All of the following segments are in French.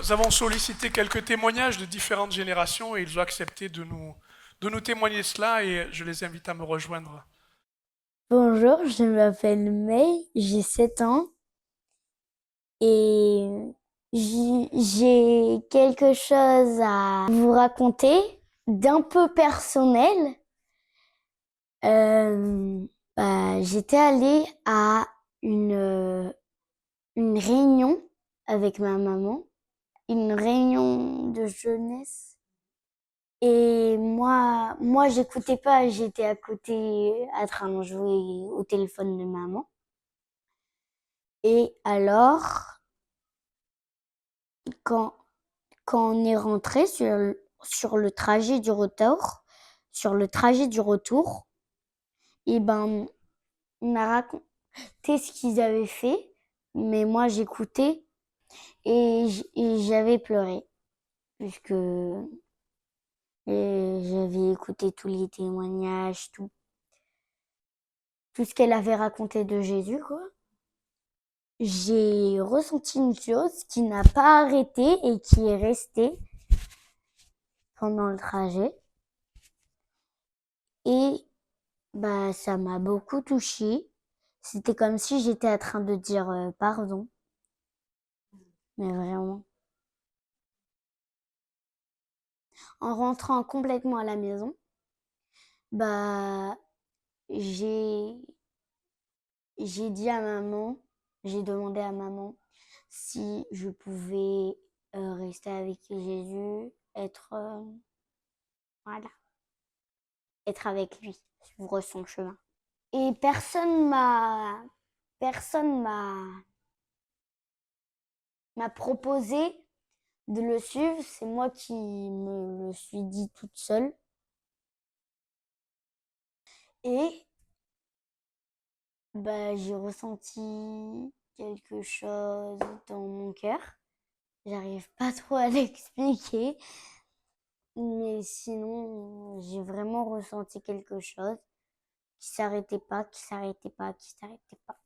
Nous avons sollicité quelques témoignages de différentes générations et ils ont accepté de nous témoigner cela et je les invite à me rejoindre. Bonjour, je m'appelle May, j'ai 7 ans et j'ai quelque chose à vous raconter d'un peu personnel. Euh, J'étais allée à une réunion avec ma maman, une réunion de jeunesse. Et moi, j'écoutais pas, j'étais à côté en train de jouer au téléphone de maman. Et alors, quand, quand on est rentré sur le trajet du retour, et ben, il m'a raconté ce qu'ils avaient fait, mais moi j'écoutais et j'avais pleuré, puisque j'avais écouté tous les témoignages, tout ce qu'elle avait raconté de Jésus, quoi. J'ai ressenti une chose qui n'a pas arrêté et qui est restée pendant le trajet. Et ça m'a beaucoup touchée. C'était comme si j'étais en train de dire pardon, mais vraiment. En rentrant complètement à la maison, bah j'ai j'ai dit à maman, j'ai demandé à maman si je pouvais rester avec Jésus, voilà, être avec lui, suivre son chemin. Et personne m'a proposé de le suivre, c'est moi qui me le suis dit toute seule. Et j'ai ressenti quelque chose dans mon cœur. J'arrive pas trop à l'expliquer, mais sinon, j'ai vraiment ressenti quelque chose qui s'arrêtait pas, qui s'arrêtait pas, qui s'arrêtait pas.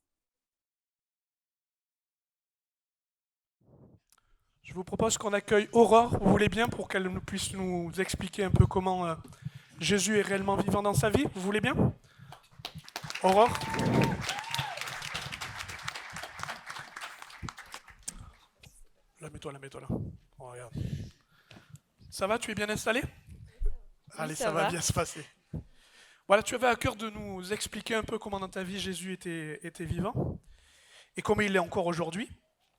Je vous propose qu'on accueille Aurore, vous voulez bien, pour qu'elle puisse nous expliquer un peu comment Jésus est réellement vivant dans sa vie. Vous voulez bien? Aurore? Mets-toi là. Oh, regarde. Ça va, tu es bien installé? Oui, Allez, ça ça va va. bien se passer. Voilà, tu avais à cœur de nous expliquer un peu comment dans ta vie Jésus était vivant et comment il est encore aujourd'hui.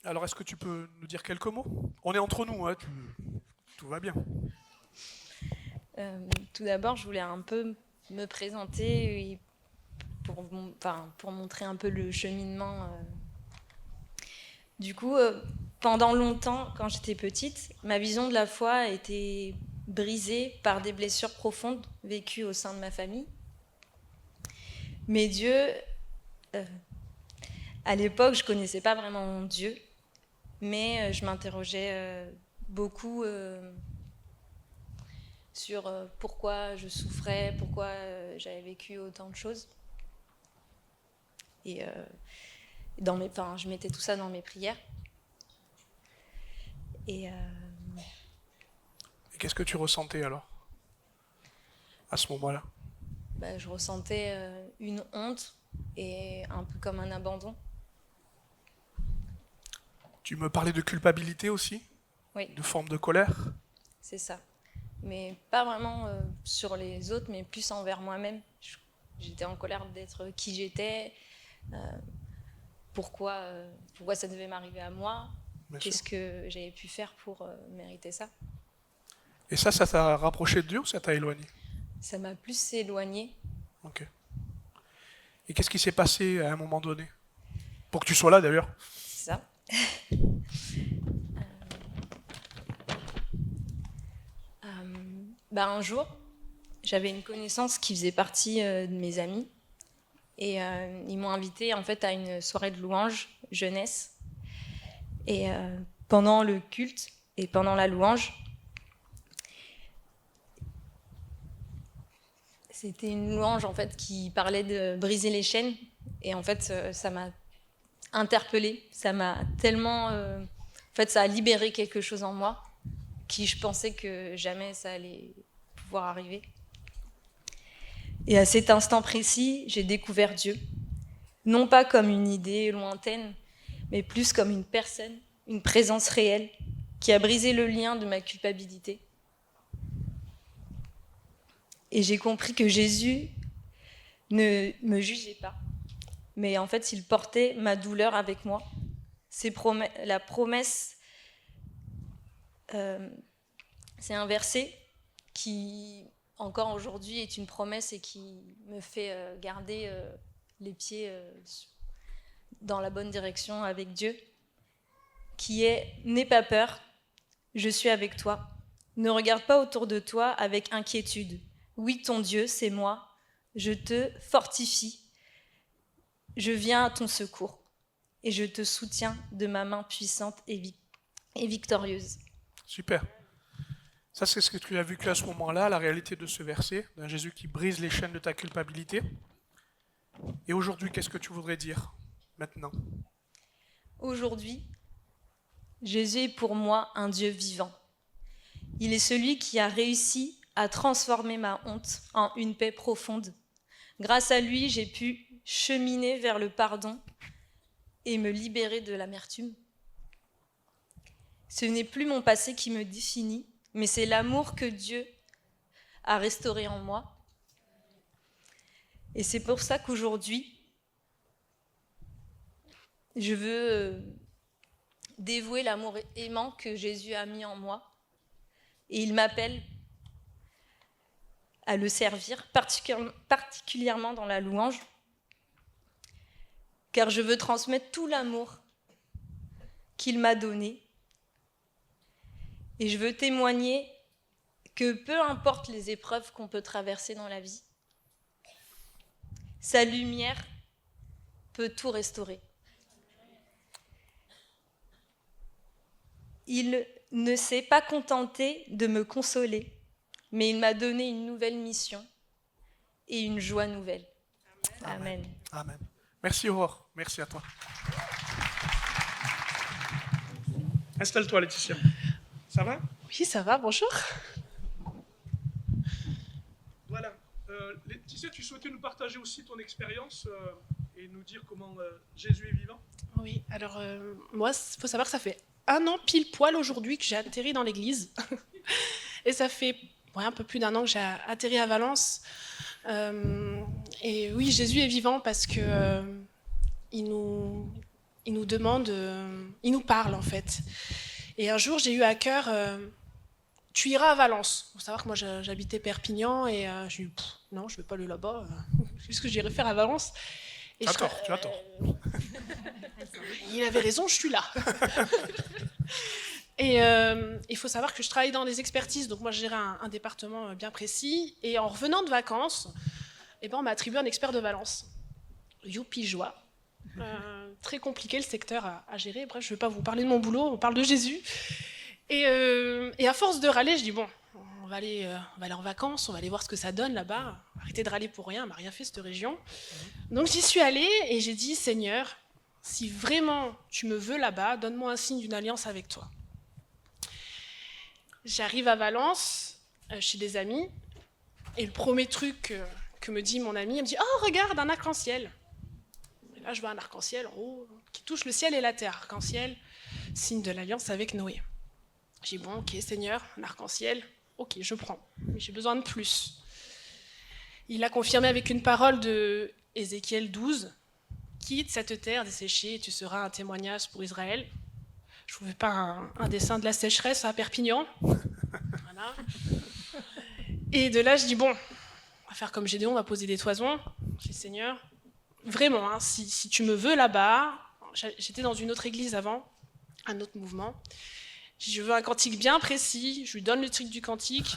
Alors, est-ce que tu peux nous dire quelques mots? On est entre nous, hein, tout va bien. Tout d'abord, je voulais un peu me présenter pour montrer un peu le cheminement. Du coup, pendant longtemps, quand j'étais petite, ma vision de la foi a été brisée par des blessures profondes vécues au sein de ma famille. Mais Dieu, à l'époque, je connaissais pas vraiment Dieu, mais je m'interrogeais beaucoup sur pourquoi je souffrais, pourquoi j'avais vécu autant de choses. Et je mettais tout ça dans mes prières. Et Et qu'est-ce que tu ressentais alors, à ce moment-là? je ressentais une honte et un peu comme un abandon. Tu me parlais de culpabilité aussi, Oui, de forme de colère. c'est ça. Mais pas vraiment sur les autres, mais plus envers moi-même. J'étais en colère d'être qui j'étais. Euh, pourquoi ça devait m'arriver à moi? Bien sûr. Qu'est-ce que j'avais pu faire pour mériter ça? Et ça t'a rapproché de Dieu ou ça t'a éloigné? Ça m'a plus éloignée. Ok. Et qu'est-ce qui s'est passé à un moment donné? Pour que tu sois là d'ailleurs. C'est ça. Un jour, j'avais une connaissance qui faisait partie de mes amis. Et ils m'ont invité en fait à une soirée de louange jeunesse. Et pendant le culte et pendant la louange, c'était une louange en fait qui parlait de briser les chaînes. Et en fait, ça m'a interpellée, ça m'a tellement En fait, ça a libéré quelque chose en moi qui je pensais que jamais ça allait pouvoir arriver. Et à cet instant précis, j'ai découvert Dieu. Non pas comme une idée lointaine, mais plus comme une personne, une présence réelle qui a brisé le lien de ma culpabilité. Et j'ai compris que Jésus ne me jugeait pas, mais en fait, il portait ma douleur avec moi. La promesse, c'est un verset qui, encore aujourd'hui, est une promesse et qui me fait garder les pieds dans la bonne direction avec Dieu, qui est « N'aie pas peur, je suis avec toi. Ne regarde pas autour de toi avec inquiétude. Oui, ton Dieu, c'est moi. Je te fortifie. Je viens à ton secours et je te soutiens de ma main puissante et victorieuse. » Super. Ça, c'est ce que tu as vécu à ce moment-là, la réalité de ce verset, d'un Jésus qui brise les chaînes de ta culpabilité. Et aujourd'hui, qu'est-ce que tu voudrais dire maintenant? Aujourd'hui, Jésus est pour moi un Dieu vivant. Il est celui qui a réussi à transformer ma honte en une paix profonde. Grâce à lui, j'ai pu cheminer vers le pardon et me libérer de l'amertume. Ce n'est plus mon passé qui me définit, mais c'est l'amour que Dieu a restauré en moi. Et c'est pour ça qu'aujourd'hui, je veux dévouer l'amour aimant que Jésus a mis en moi. Et il m'appelle à le servir, particulièrement dans la louange, car je veux transmettre tout l'amour qu'il m'a donné. Et je veux témoigner que peu importe les épreuves qu'on peut traverser dans la vie, sa lumière peut tout restaurer. Il ne s'est pas contenté de me consoler, mais il m'a donné une nouvelle mission et une joie nouvelle. Amen. Amen. Merci Aurore, merci à toi. Installe-toi Laetitia. Ça va? Oui, ça va, bonjour. Voilà. Laetitia, tu souhaitais nous partager aussi ton expérience et nous dire comment Jésus est vivant? Oui, alors moi, il faut savoir que ça fait 1 an pile poil aujourd'hui que j'ai atterri dans l'église. Et ça fait un peu plus d'1 an que j'ai atterri à Valence. Et oui, Jésus est vivant parce que il nous demande, il nous parle en fait. Et un jour, j'ai eu à cœur, tu iras à Valence. Il faut savoir que moi, j'habitais Perpignan et je lui ai dit, non, je ne vais pas aller là-bas. Qu'est-ce que j'irai faire à Valence? Et tu as tort, tu as tort. Il avait raison, je suis là. Et il faut savoir que je travaille dans des expertises, donc moi je gérais un département bien précis. Et en revenant de vacances, on m'a attribué un expert de Valence. Youpi joie. Très compliqué le secteur à gérer. Bref, je ne vais pas vous parler de mon boulot, on parle de Jésus. Et à force de râler, je dis bon, on va aller en vacances, on va aller voir ce que ça donne là-bas. Arrêtez de râler pour rien, on m'a rien fait cette région. Donc j'y suis allée et j'ai dit Seigneur, si vraiment tu me veux là-bas, donne-moi un signe d'une alliance avec toi. J'arrive à Valence, chez des amis, et le premier truc que me dit mon ami, elle me dit « Oh, regarde, un arc-en-ciel !» Et là, je vois un arc-en-ciel en haut, qui touche le ciel et la terre. Arc-en-ciel, signe de l'alliance avec Noé. J'ai dit « Bon, ok, Seigneur, un arc-en-ciel, ok, je prends, mais j'ai besoin de plus. » Il a confirmé avec une parole de Ézéchiel 12, « Quitte cette terre desséchée et tu seras un témoignage pour Israël. » Je ne trouvais pas un dessin de la sécheresse à Perpignan. Voilà. Et de là, je dis, bon, on va faire comme Gédéon, on va poser des toisons. Je dis, Seigneur, vraiment, hein, si tu me veux là-bas, j'étais dans une autre église avant, un autre mouvement. Je veux un cantique bien précis, je lui donne le truc du cantique.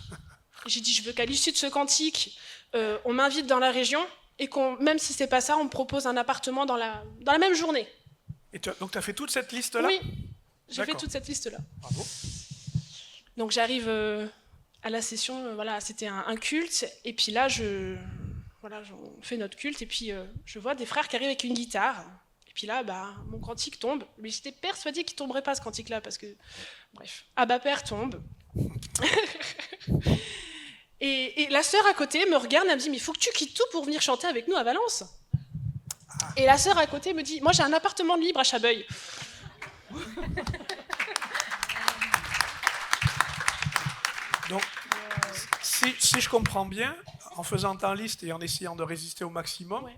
J'ai dit, je veux qu'à l'issue de ce cantique, on m'invite dans la région et même si c'est pas ça, on me propose un appartement dans la même journée. Et donc tu as fait toute cette liste-là? Oui. J'ai fait toute cette liste-là. Bravo. Donc j'arrive à la session, voilà, c'était un culte, et puis là, on fait notre culte, et puis je vois des frères qui arrivent avec une guitare, et puis là, mon cantique tombe. Mais j'étais persuadée qu'il tomberait pas ce cantique-là, parce que, bref, Abba Père tombe. et la sœur à côté me regarde, elle me dit, mais il faut que tu quittes tout pour venir chanter avec nous à Valence. Et la sœur à côté me dit, moi j'ai un appartement libre à Chabeuil. Donc, si je comprends bien, en faisant ta liste et en essayant de résister au maximum, Ouais.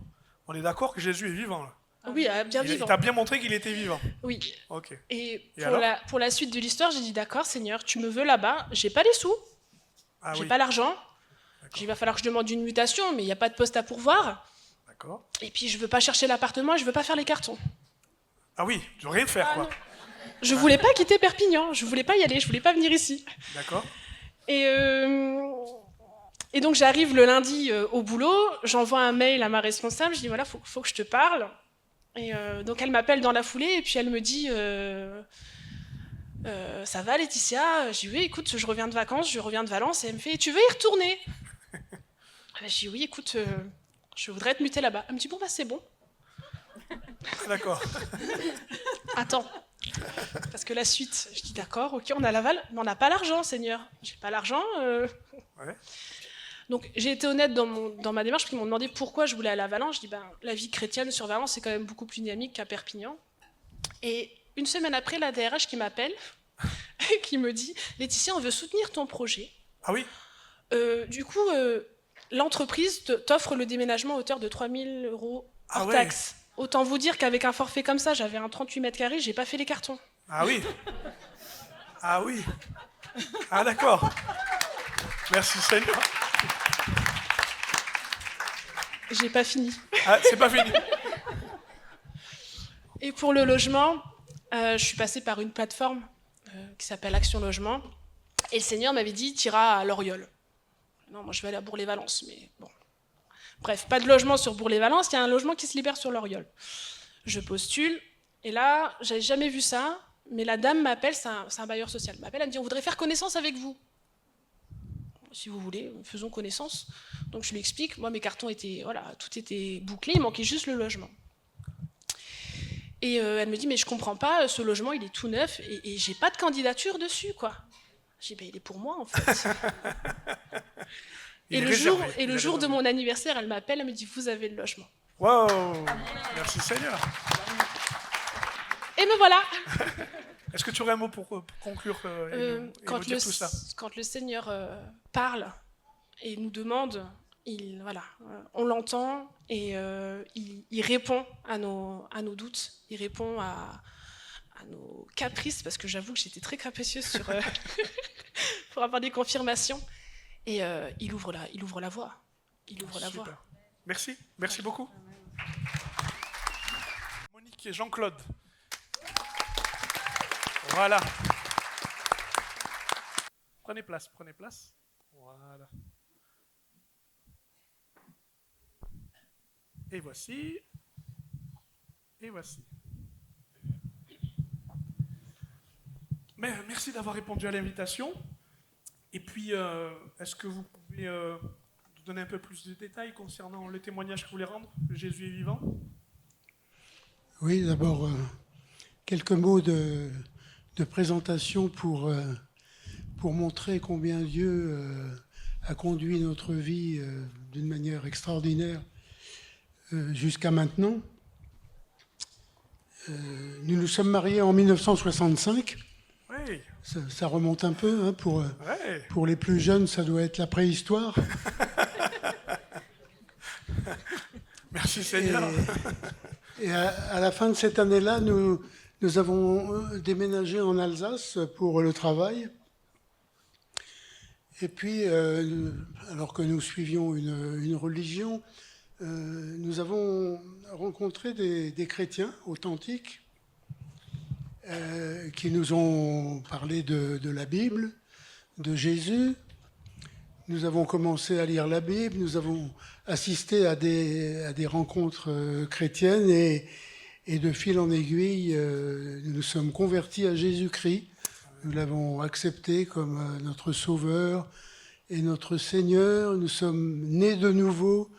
on est d'accord que Jésus est vivant là. Oui, bien Il vivant. t'a bien montré qu'il était vivant. Oui. Ok. Et alors pour la suite de l'histoire, j'ai dit, d'accord, Seigneur, tu me veux là-bas, j'ai pas les sous, Ah j'ai oui. pas l'argent, il va falloir que je demande une mutation, mais il n'y a pas de poste à pourvoir. D'accord. Et puis je veux pas chercher l'appartement, je veux pas faire les cartons. Ah oui, tu veux rien faire Ah quoi. non. Je voulais pas quitter Perpignan, je voulais pas y aller, je voulais pas venir ici. D'accord. Et donc j'arrive le lundi au boulot, j'envoie un mail à ma responsable, je dis voilà, faut que je te parle. Et donc elle m'appelle dans la foulée et puis elle me dit ça va Laetitia? Je dis oui, écoute, je reviens de vacances, je reviens de Valence. Et elle me fait tu veux y retourner? Je dis oui, écoute, je voudrais être mutée là-bas. Elle me dit bon c'est bon. D'accord. Attends. Parce que la suite, je dis d'accord, ok, on a l'aval, mais on n'a pas l'argent, Seigneur. J'ai pas l'argent. Ouais. Donc j'ai été honnête dans ma démarche, parce qu'ils m'ont demandé pourquoi je voulais aller à Valence. Je dis la vie chrétienne sur Valence, c'est quand même beaucoup plus dynamique qu'à Perpignan. Et une semaine après, la DRH qui m'appelle, qui me dit Laetitia, on veut soutenir ton projet. Ah oui. Du coup, l'entreprise t'offre le déménagement à hauteur de 3 000 € Ah hors ouais. taxe. Autant vous dire qu'avec un forfait comme ça, j'avais un 38 mètres carrés, j'ai pas fait les cartons. Ah oui. Ah oui. Ah d'accord. Merci Seigneur. J'ai pas fini. Ah, c'est pas fini. Et pour le logement, je suis passée par une plateforme qui s'appelle Action Logement. Et le Seigneur m'avait dit, t'iras à Loriol. Non, moi je vais aller à Bourg-les-Valences, mais bon. Bref, pas de logement sur Bourg-les-Valences, il y a un logement qui se libère sur Loriol. Je postule, et là, j'avais jamais vu ça, mais la dame m'appelle, c'est un bailleur social, m'appelle, elle me dit, on voudrait faire connaissance avec vous. Si vous voulez, faisons connaissance. Donc je lui explique, moi mes cartons étaient, voilà, tout était bouclé, il manquait juste le logement. Et elle me dit, mais je comprends pas, ce logement il est tout neuf, et j'ai pas de candidature dessus, quoi. J'ai dit, il est pour moi en fait. Et le jour de mon anniversaire, elle m'appelle, elle me dit, vous avez le logement. Wow. Merci Seigneur. Et me voilà. Est-ce que tu aurais un mot pour conclure et nous dire tout ça? Quand le Seigneur parle et nous demande, on l'entend et il répond à nos doutes, il répond à nos caprices, parce que j'avoue que j'étais très capricieuse pour avoir des confirmations. Et il ouvre la voie. Il ouvre la voie. Merci beaucoup. Monique et Jean-Claude. Voilà. Prenez place. Voilà. Et voici. Mais merci d'avoir répondu à l'invitation. Et puis, est-ce que vous pouvez nous donner un peu plus de détails concernant le témoignage que vous voulez rendre? Jésus est vivant. Oui, d'abord, quelques mots de présentation pour montrer combien Dieu a conduit notre vie d'une manière extraordinaire jusqu'à maintenant. Nous nous sommes mariés en 1965. Oui. Ça remonte un peu, hein, pour les plus jeunes, ça doit être la préhistoire. Merci Seigneur. Et à la fin de cette année-là, nous avons déménagé en Alsace pour le travail. Et puis, alors que nous suivions une religion, nous avons rencontré des chrétiens authentiques qui nous ont parlé de la Bible, de Jésus. Nous avons commencé à lire la Bible, nous avons assisté à des rencontres chrétiennes et de fil en aiguille, nous nous sommes convertis à Jésus-Christ. Nous l'avons accepté comme notre Sauveur et notre Seigneur. Nous sommes nés de nouveau,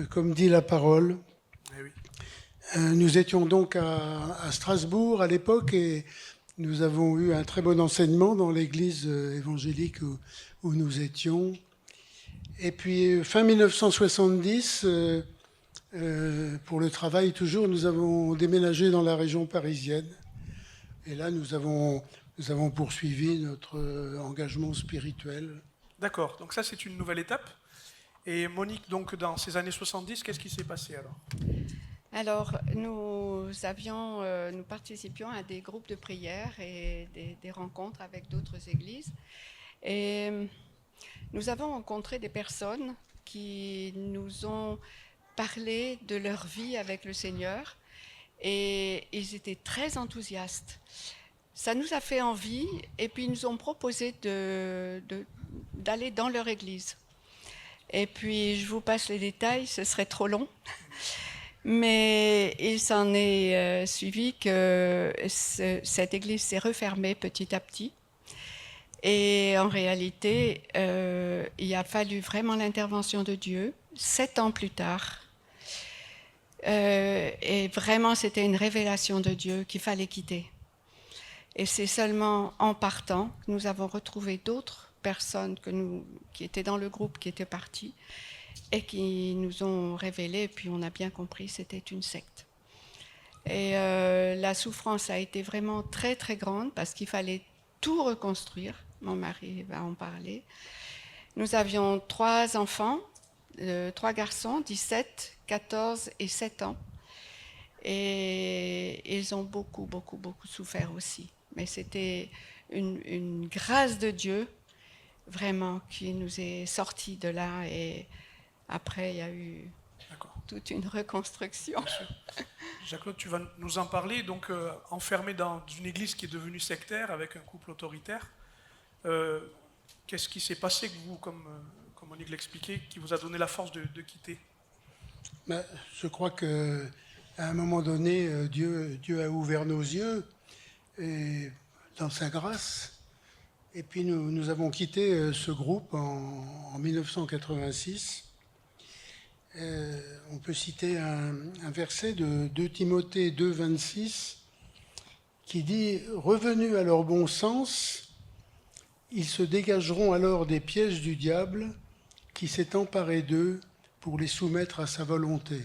comme dit la parole. Eh oui. Nous étions donc à Strasbourg à l'époque et nous avons eu un très bon enseignement dans l'église évangélique où nous étions. Et puis fin 1970, pour le travail toujours, nous avons déménagé dans la région parisienne. Et là, nous avons poursuivi notre engagement spirituel. D'accord, donc ça c'est une nouvelle étape. Et Monique, donc dans ces années 70, qu'est-ce qui s'est passé alors? Alors, nous participions à des groupes de prière et des rencontres avec d'autres églises. Et nous avons rencontré des personnes qui nous ont parlé de leur vie avec le Seigneur et ils étaient très enthousiastes. Ça nous a fait envie et puis ils nous ont proposé d'aller dans leur église. Et puis, je vous passe les détails, ce serait trop long. Mais il s'en est suivi que cette église s'est refermée petit à petit. Et en réalité, il a fallu vraiment l'intervention de Dieu 7 ans plus tard. Et vraiment, c'était une révélation de Dieu qu'il fallait quitter. Et c'est seulement en partant que nous avons retrouvé d'autres personnes qui étaient dans le groupe, qui étaient parties, et qui nous ont révélé, et puis on a bien compris, c'était une secte. Et la souffrance a été vraiment très très grande, parce qu'il fallait tout reconstruire. Mon mari va en parler. Nous avions 3 enfants, 3 garçons, 17, 14 et 7 ans. Et ils ont beaucoup souffert aussi. Mais c'était une grâce de Dieu, vraiment, qui nous est sortie de là. Et après, il y a eu toute une reconstruction. Jacques-Claude, tu vas nous en parler. Donc, enfermé dans une église qui est devenue sectaire avec un couple autoritaire, qu'est-ce qui s'est passé que vous, comme Monique l'expliquait, qui vous a donné la force de quitter? Je crois qu'à un moment donné, Dieu a ouvert nos yeux et, dans sa grâce. Et puis nous avons quitté ce groupe en 1986. On peut citer un verset de 2 Timothée 2, 26 qui dit « Revenus à leur bon sens, ils se dégageront alors des pièges du diable qui s'est emparé d'eux pour les soumettre à sa volonté. »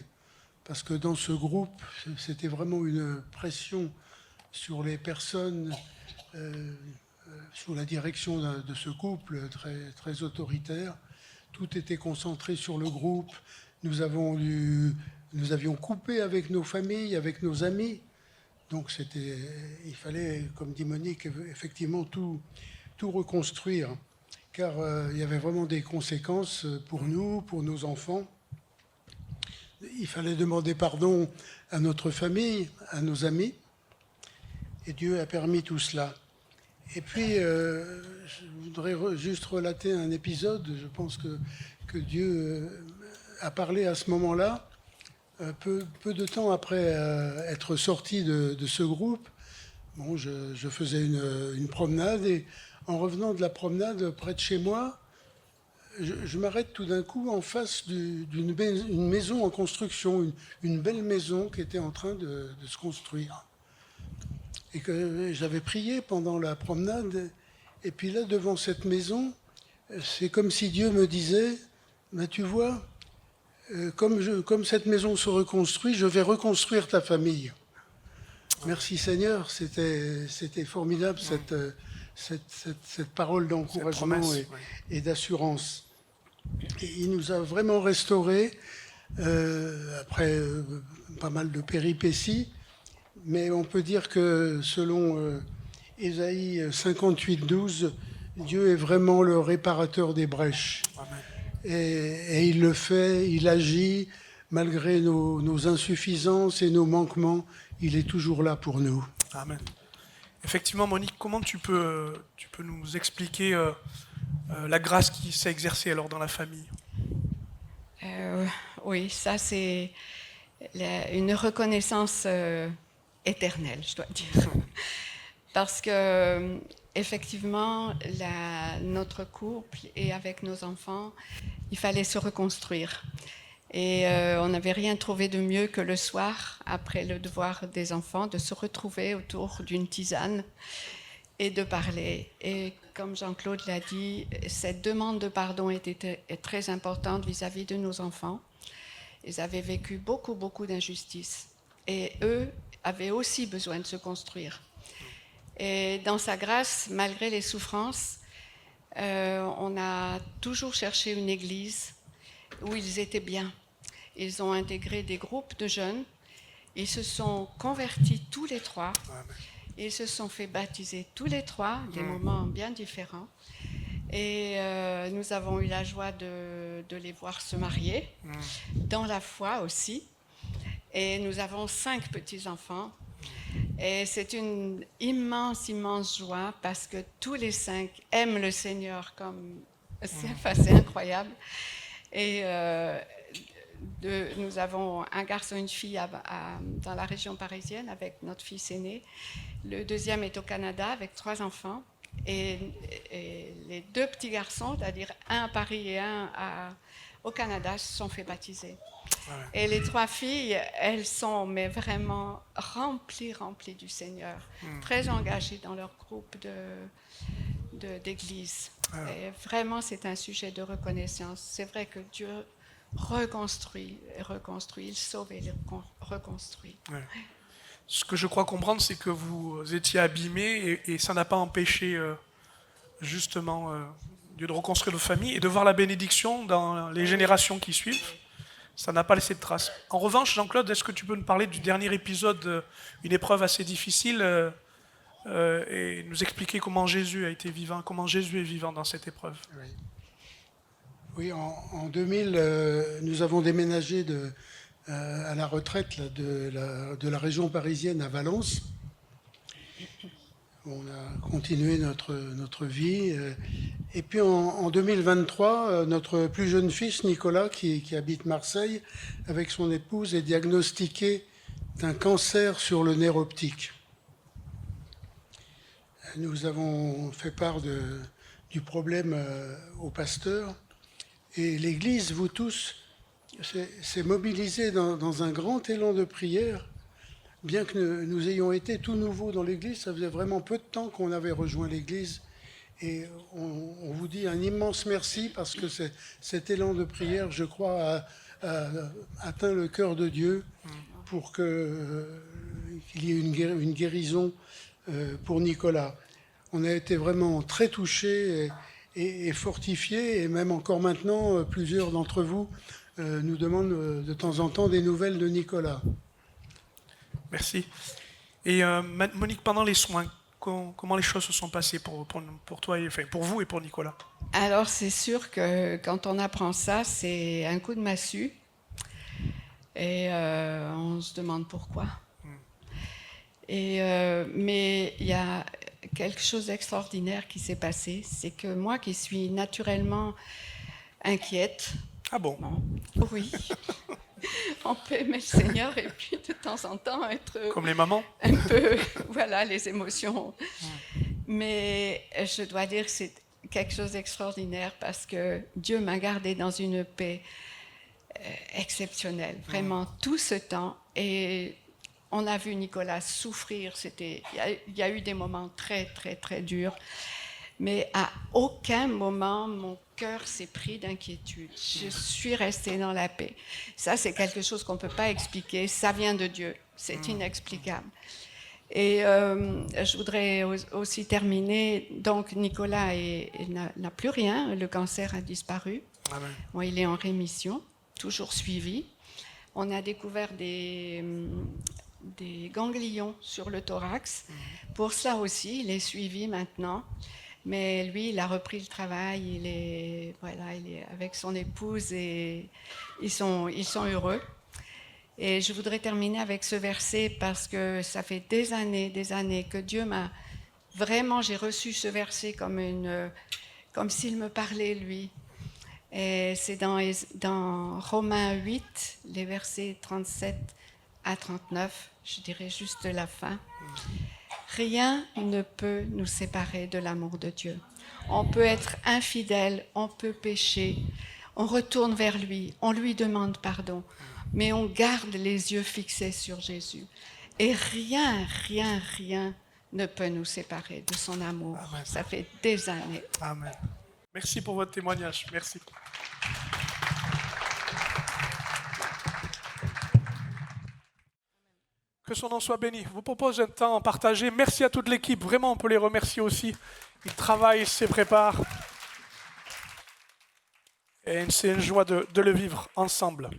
Parce que dans ce groupe, c'était vraiment une pression sur les personnes sous la direction de ce couple très, très autoritaire. Tout était concentré sur le groupe. Nous avions coupé avec nos familles, avec nos amis. Donc il fallait, comme dit Monique, effectivement tout reconstruire, car il y avait vraiment des conséquences pour nous, pour nos enfants. Il fallait demander pardon à notre famille, à nos amis, et Dieu a permis tout cela. Et puis, je voudrais juste relater un épisode. Je pense que Dieu a parlé à ce moment-là, peu de temps après être sorti de ce groupe. Bon, je faisais une promenade, et en revenant de la promenade près de chez moi, je m'arrête tout d'un coup en face d'une maison en construction, une belle maison qui était en train de se construire. Et que j'avais prié pendant la promenade. Et puis là, devant cette maison, c'est comme si Dieu me disait, tu vois, comme cette maison se reconstruit, je vais reconstruire ta famille. Merci Seigneur, c'était formidable cette parole d'encouragement et d'assurance. Et il nous a vraiment restaurés après pas mal de péripéties, mais on peut dire que selon Ésaïe 58, 12, Dieu est vraiment le réparateur des brèches. Amen. Et il le fait, il agit malgré nos insuffisances et nos manquements. Il est toujours là pour nous. Amen. Effectivement, Monique, comment tu peux nous expliquer la grâce qui s'est exercée alors dans la famille? Oui, ça c'est une reconnaissance éternelle, je dois dire. Parce que effectivement, notre couple et avec nos enfants, il fallait se reconstruire. Et on n'avait rien trouvé de mieux que le soir, après le devoir des enfants, de se retrouver autour d'une tisane et de parler. Et comme Jean-Claude l'a dit, cette demande de pardon était très importante vis-à-vis de nos enfants. Ils avaient vécu beaucoup, beaucoup d'injustices. Et eux avaient aussi besoin de se construire. Et dans sa grâce, malgré les souffrances, on a toujours cherché une église où ils étaient bien. Ils ont intégré des groupes de jeunes. Ils se sont convertis tous les trois. Ils se sont fait baptiser tous les trois, des moments bien différents. Et nous avons eu la joie de les voir se marier, dans la foi aussi. Et nous avons 5 petits-enfants. Et c'est une immense, immense joie parce que tous les 5 aiment le Seigneur comme... C'est incroyable. Et nous avons un garçon et une fille dans la région parisienne avec notre fils aîné. Le deuxième est au Canada avec 3 enfants. Et les 2 petits garçons, c'est-à-dire un à Paris et un au Canada, se sont fait baptiser. Et les 3 filles, elles sont mais vraiment remplies du Seigneur, très engagées dans leur groupe d'église. Et vraiment, c'est un sujet de reconnaissance. C'est vrai que Dieu reconstruit, il sauve et il reconstruit. Ouais. Ce que je crois comprendre, c'est que vous étiez abîmés et ça n'a pas empêché justement Dieu de reconstruire votre famille et de voir la bénédiction dans les générations qui suivent. Ça n'a pas laissé de traces. En revanche, Jean-Claude, est-ce que tu peux nous parler du dernier épisode, une épreuve assez difficile, et nous expliquer comment Jésus a été vivant, comment Jésus est vivant dans cette épreuve? Oui, en 2000, nous avons déménagé à la retraite là, de la région parisienne à Valence. On a continué notre vie. Et puis en 2023, notre plus jeune fils, Nicolas, qui habite Marseille, avec son épouse, est diagnostiqué d'un cancer sur le nerf optique. Nous avons fait part du problème au pasteur. Et l'Église, vous tous, s'est mobilisée dans un grand élan de prière. Bien que nous ayons été tout nouveaux dans l'Église, ça faisait vraiment peu de temps qu'on avait rejoint l'Église. Et on vous dit un immense merci parce que cet élan de prière, je crois, a atteint le cœur de Dieu pour qu'il y ait une guérison pour Nicolas. On a été vraiment très touchés et fortifiés, et même encore maintenant, plusieurs d'entre vous nous demandent de temps en temps des nouvelles de Nicolas. Merci. Et Monique, pendant les soins, comment les choses se sont passées pour toi, enfin pour vous et pour Nicolas? Alors c'est sûr que quand on apprend ça, c'est un coup de massue. Et on se demande pourquoi. Mais il y a quelque chose d'extraordinaire qui s'est passé. C'est que moi qui suis naturellement inquiète... Ah bon? Oui. On peut aimer le Seigneur et puis de temps en temps être... Comme les mamans? Un peu, voilà, les émotions. Mais je dois dire que c'est quelque chose d'extraordinaire parce que Dieu m'a gardée dans une paix exceptionnelle, vraiment tout ce temps. Et on a vu Nicolas souffrir. Il y a eu des moments très, très, très durs. Mais à aucun moment, mon cœur s'est pris d'inquiétude. Je suis restée dans la paix. Ça, c'est quelque chose qu'on ne peut pas expliquer. Ça vient de Dieu. C'est inexplicable. Et je voudrais aussi terminer. Donc, Nicolas n'a plus rien. Le cancer a disparu. Amen. Bon, il est en rémission, toujours suivi. On a découvert des ganglions sur le thorax. Pour cela aussi, il est suivi maintenant. Mais lui, il a repris le travail, il est avec son épouse et ils sont heureux. Et je voudrais terminer avec ce verset parce que ça fait des années que Dieu m'a... Vraiment, j'ai reçu ce verset comme s'il me parlait, lui. Et c'est dans Romains 8, les versets 37 à 39, je dirais juste la fin. Rien ne peut nous séparer de l'amour de Dieu. On peut être infidèle, on peut pécher, on retourne vers lui, on lui demande pardon, mais on garde les yeux fixés sur Jésus. Et rien ne peut nous séparer de son amour. Amen. Ça fait des années. Amen. Merci pour votre témoignage. Merci. Que son nom soit béni. Je vous propose un temps partagé. Merci à toute l'équipe. Vraiment, on peut les remercier aussi. Ils travaillent, ils se préparent. Et c'est une joie de le vivre ensemble.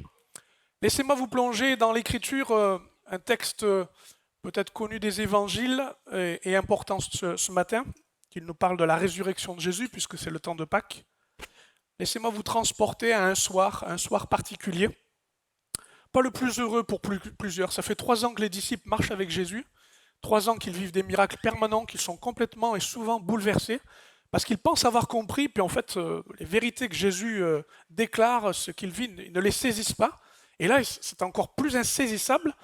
Laissez-moi vous plonger dans l'écriture, un texte peut-être connu des évangiles et important ce matin, qui nous parle de la résurrection de Jésus, puisque c'est le temps de Pâques. Laissez-moi vous transporter à un soir particulier. Pas le plus heureux pour plusieurs. Ça fait 3 ans que les disciples marchent avec Jésus, 3 ans qu'ils vivent des miracles permanents, qu'ils sont complètement et souvent bouleversés, parce qu'ils pensent avoir compris, puis en fait, les vérités que Jésus déclare, ce qu'ils vivent, ils ne les saisissent pas. Et là, c'est encore plus insaisissable,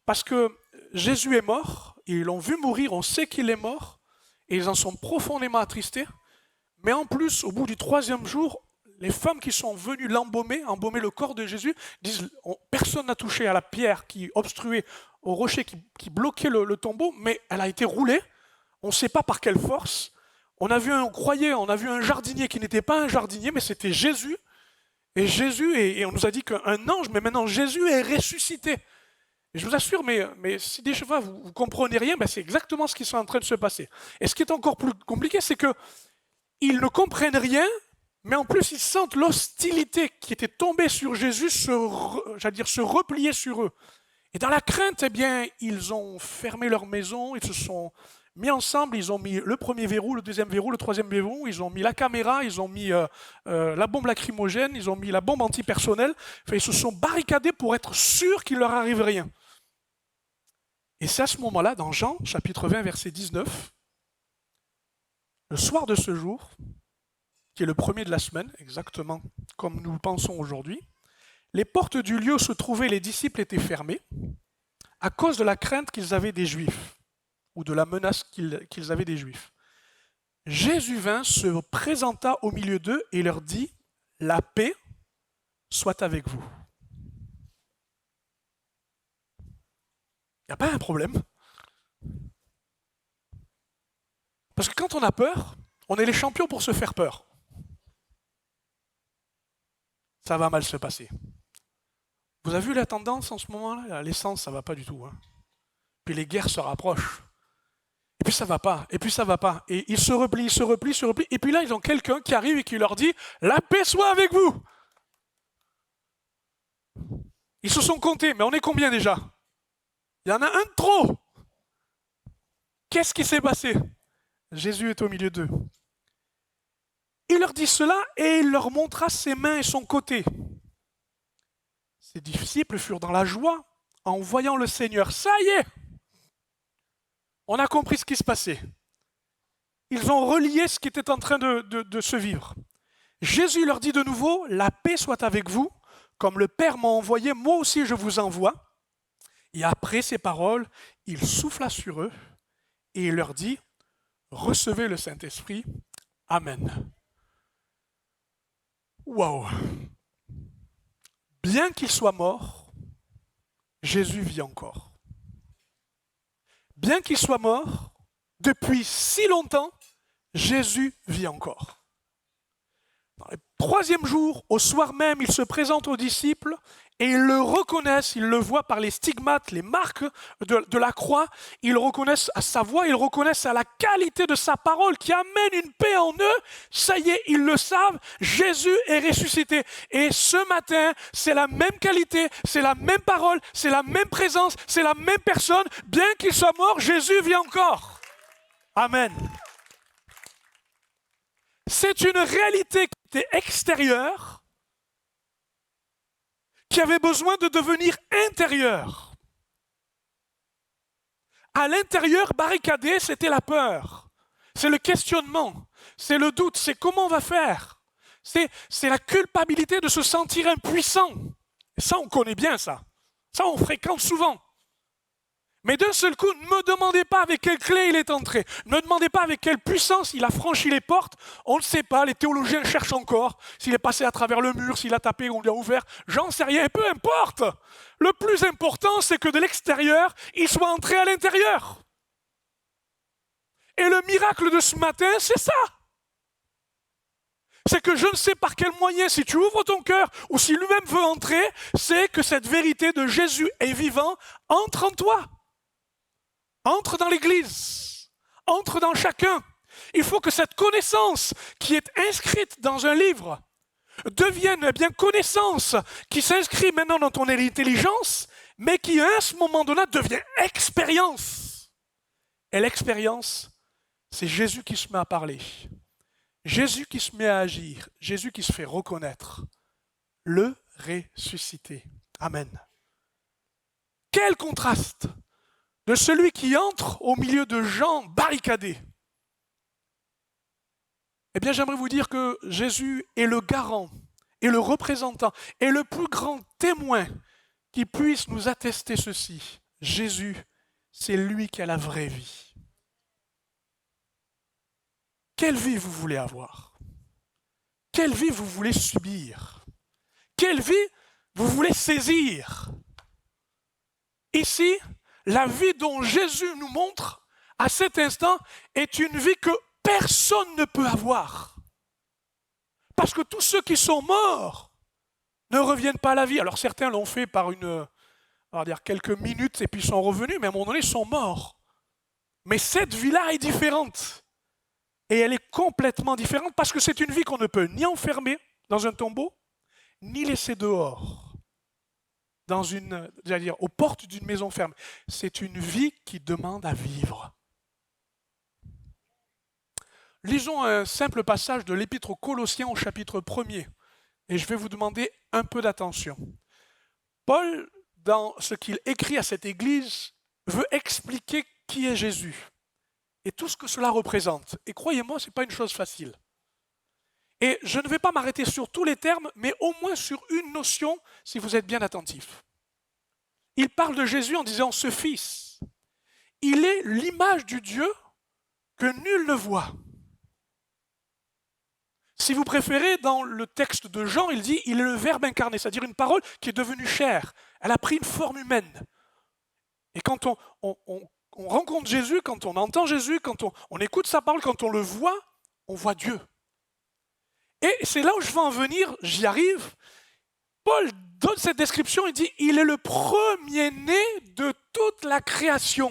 parce que Jésus est mort, ils l'ont vu mourir, on sait qu'il est mort, et ils en sont profondément attristés. Mais en plus, au bout du 3e jour, les femmes qui sont venues embaumer le corps de Jésus, disent personne n'a touché à la pierre qui obstruait, au rocher qui bloquait le tombeau, mais elle a été roulée. On ne sait pas par quelle force. On a vu un jardinier qui n'était pas un jardinier, mais c'était Jésus. Et on nous a dit qu'un ange, mais maintenant Jésus est ressuscité. Et je vous assure, mais si des fois vous ne comprenez rien, ben c'est exactement ce qui est en train de se passer. Et ce qui est encore plus compliqué, c'est qu'ils ne comprennent rien, mais en plus ils sentent l'hostilité qui était tombée sur Jésus se replier sur eux. Et dans la crainte, eh bien, ils ont fermé leur maison, ils se sont mis ensemble, ils ont mis le premier verrou, le deuxième verrou, le troisième verrou, ils ont mis la caméra, ils ont mis la bombe lacrymogène, ils ont mis la bombe antipersonnelle. Enfin, ils se sont barricadés pour être sûrs qu'il ne leur arrive rien. Et c'est à ce moment-là, dans Jean, chapitre 20, verset 19, le soir de ce jour, qui est le premier de la semaine, exactement comme nous le pensons aujourd'hui, les portes du lieu où se trouvaient les disciples étaient fermées à cause de la crainte qu'ils avaient des Juifs, ou de la menace qu'ils avaient des Juifs. Jésus vint, se présenta au milieu d'eux et leur dit « La paix soit avec vous ». Il n'y a pas un problème. Parce que quand on a peur, on est les champions pour se faire peur. Ça va mal se passer. Vous avez vu la tendance en ce moment-là? L'essence, ça ne va pas du tout. Hein. Puis les guerres se rapprochent. Et puis ça ne va pas. Et puis ça ne va pas. Et ils se replient. Et puis là, ils ont quelqu'un qui arrive et qui leur dit « La paix soit avec vous !» Ils se sont comptés, mais on est combien déjà? Il y en a un de trop. Qu'est-ce qui s'est passé? Jésus est au milieu d'eux. Il leur dit cela et il leur montra ses mains et son côté. Ses disciples furent dans la joie en voyant le Seigneur. Ça y est, on a compris ce qui se passait. Ils ont relié ce qui était en train de se vivre. Jésus leur dit de nouveau, la paix soit avec vous, comme le Père m'a envoyé, moi aussi je vous envoie. Et après ces paroles, il souffla sur eux et il leur dit, recevez le Saint-Esprit. Amen. Waouh! Bien qu'il soit mort, Jésus vit encore. Bien qu'il soit mort, depuis si longtemps, Jésus vit encore. Dans le 3e jour, au soir même, il se présente aux disciples et ils le reconnaissent, ils le voient par les stigmates, les marques de la croix, ils le reconnaissent à sa voix, ils le reconnaissent à la qualité de sa parole qui amène une paix en eux. Ça y est, ils le savent, Jésus est ressuscité. Et ce matin, c'est la même qualité, c'est la même parole, c'est la même présence, c'est la même personne. Bien qu'il soit mort, Jésus vit encore. Amen. C'est une réalité qui était extérieure, qui avait besoin de devenir intérieure. À l'intérieur, barricadé, c'était la peur. C'est le questionnement, c'est le doute, c'est comment on va faire. C'est la culpabilité de se sentir impuissant. Et ça, on connaît bien ça. Ça, on fréquente souvent. Mais d'un seul coup, ne me demandez pas avec quelle clé il est entré. Ne me demandez pas avec quelle puissance il a franchi les portes. On ne sait pas, les théologiens cherchent encore. S'il est passé à travers le mur, s'il a tapé, on lui a ouvert. J'en sais rien, peu importe. Le plus important, c'est que de l'extérieur, il soit entré à l'intérieur. Et le miracle de ce matin, c'est ça. C'est que je ne sais par quel moyen, si tu ouvres ton cœur ou si lui-même veut entrer, c'est que cette vérité de Jésus est vivant, entre en toi. Entre dans l'Église. Entre dans chacun. Il faut que cette connaissance qui est inscrite dans un livre devienne bien connaissance qui s'inscrit maintenant dans ton intelligence, mais qui à ce moment donné devient expérience. Et l'expérience, c'est Jésus qui se met à parler. Jésus qui se met à agir, Jésus qui se fait reconnaître, le ressuscité. Amen. Quel contraste de celui qui entre au milieu de gens barricadés. Eh bien, j'aimerais vous dire que Jésus est le garant, et le représentant, et le plus grand témoin qui puisse nous attester ceci. Jésus, c'est lui qui a la vraie vie. Quelle vie vous voulez avoir? Quelle vie vous voulez subir? Quelle vie vous voulez saisir? Ici, la vie dont Jésus nous montre à cet instant est une vie que personne ne peut avoir. Parce que tous ceux qui sont morts ne reviennent pas à la vie. Alors certains l'ont fait par on va dire quelques minutes et puis sont revenus, mais à un moment donné, ils sont morts. Mais cette vie-là est différente. Et elle est complètement différente parce que c'est une vie qu'on ne peut ni enfermer dans un tombeau, ni laisser dehors, aux portes d'une maison ferme. C'est une vie qui demande à vivre. Lisons un simple passage de l'Épître aux Colossiens au chapitre 1er. Et je vais vous demander un peu d'attention. Paul, dans ce qu'il écrit à cette église, veut expliquer qui est Jésus. Et tout ce que cela représente. Et croyez-moi, ce n'est pas une chose facile. Et je ne vais pas m'arrêter sur tous les termes, mais au moins sur une notion, si vous êtes bien attentifs. Il parle de Jésus en disant « ce Fils ». Il est l'image du Dieu que nul ne voit. Si vous préférez, dans le texte de Jean, il dit « il est le Verbe incarné », c'est-à-dire une parole qui est devenue chair. Elle a pris une forme humaine. Et quand on rencontre Jésus, quand on entend Jésus, quand on écoute sa parole, quand on le voit, on voit Dieu. Et c'est là où je veux en venir, j'y arrive. Paul donne cette description, il dit « il est le premier-né de toute la création ».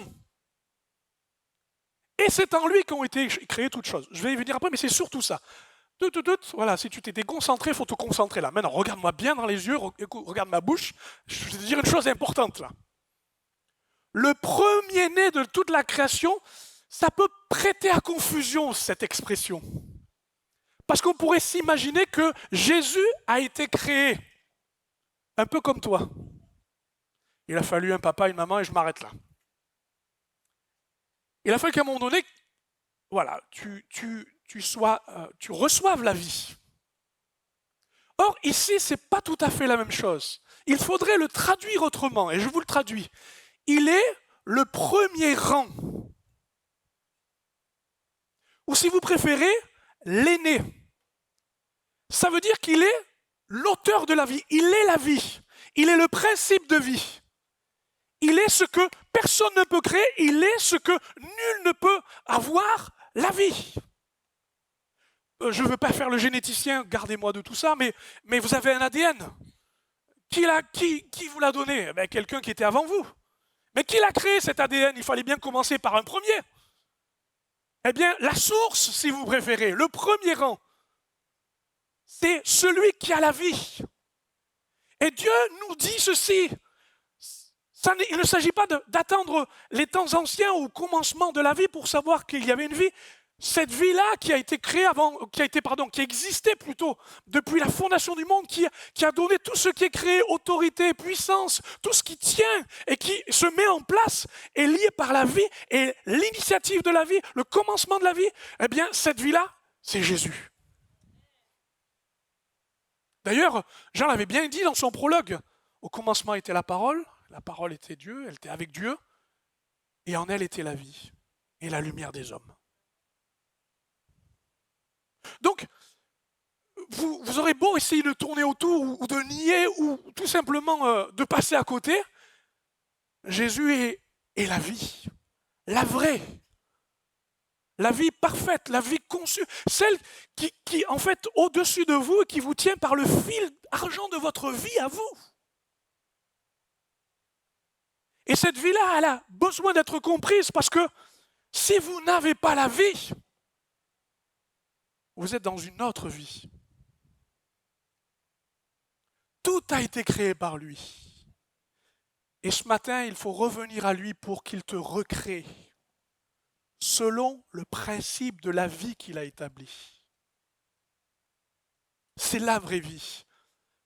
Et c'est en lui qu'ont été créées toutes choses. Je vais y venir après, mais c'est surtout ça. Voilà, si tu t'étais concentré, il faut te concentrer là. Maintenant, regarde-moi bien dans les yeux, regarde ma bouche. Je vais te dire une chose importante là. Le premier-né de toute la création, ça peut prêter à confusion cette expression. Parce qu'on pourrait s'imaginer que Jésus a été créé un peu comme toi. Il a fallu un papa, une maman, et je m'arrête là. Il a fallu qu'à un moment donné, voilà, tu reçoives la vie. Or, ici, ce n'est pas tout à fait la même chose. Il faudrait le traduire autrement, et je vous le traduis. Il est le premier rang. Ou si vous préférez, l'aîné. Ça veut dire qu'il est l'auteur de la vie. Il est la vie. Il est le principe de vie. Il est ce que personne ne peut créer. Il est ce que nul ne peut avoir, la vie. Je ne veux pas faire le généticien, gardez-moi de tout ça, mais vous avez un ADN. Qui vous l'a donné? Quelqu'un qui était avant vous. Mais qui l'a créé cet ADN? Il fallait bien commencer par un premier. Eh bien, la source, si vous préférez, le premier rang, c'est celui qui a la vie. Et Dieu nous dit ceci. Il ne s'agit pas d'attendre les temps anciens au commencement de la vie pour savoir qu'il y avait une vie. Cette vie-là qui a été créée qui existait plutôt depuis la fondation du monde, qui a donné tout ce qui est créé, autorité, puissance, tout ce qui tient et qui se met en place est lié par la vie et l'initiative de la vie, le commencement de la vie, eh bien cette vie-là, c'est Jésus. D'ailleurs, Jean l'avait bien dit dans son prologue, au commencement était la parole était Dieu, elle était avec Dieu, et en elle était la vie, et la lumière des hommes. Donc, vous aurez beau essayer de tourner autour ou de nier ou tout simplement de passer à côté, Jésus est la vie, la vraie, la vie parfaite, la vie conçue, celle qui en fait au-dessus de vous et qui vous tient par le fil argent de votre vie à vous. Et cette vie-là, elle a besoin d'être comprise parce que si vous n'avez pas la vie, vous êtes dans une autre vie. Tout a été créé par lui. Et ce matin, il faut revenir à lui pour qu'il te recrée selon le principe de la vie qu'il a établi. C'est la vraie vie.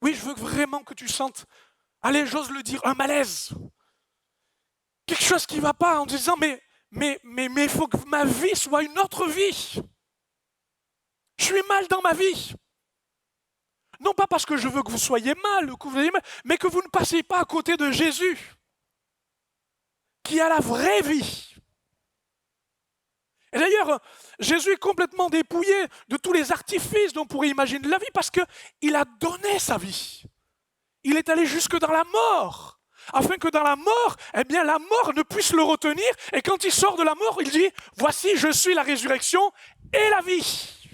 Oui, je veux vraiment que tu sentes, allez, j'ose le dire, un malaise. Quelque chose qui ne va pas en disant, mais il faut que ma vie soit une autre vie. Je suis mal dans ma vie. Non pas parce que je veux que vous soyez mal, mais que vous ne passiez pas à côté de Jésus, qui a la vraie vie. Et d'ailleurs, Jésus est complètement dépouillé de tous les artifices dont on pourrait imaginer la vie, parce qu'il a donné sa vie. Il est allé jusque dans la mort, afin que dans la mort, eh bien, la mort ne puisse le retenir. Et quand il sort de la mort, il dit, voici, je suis la résurrection et la vie.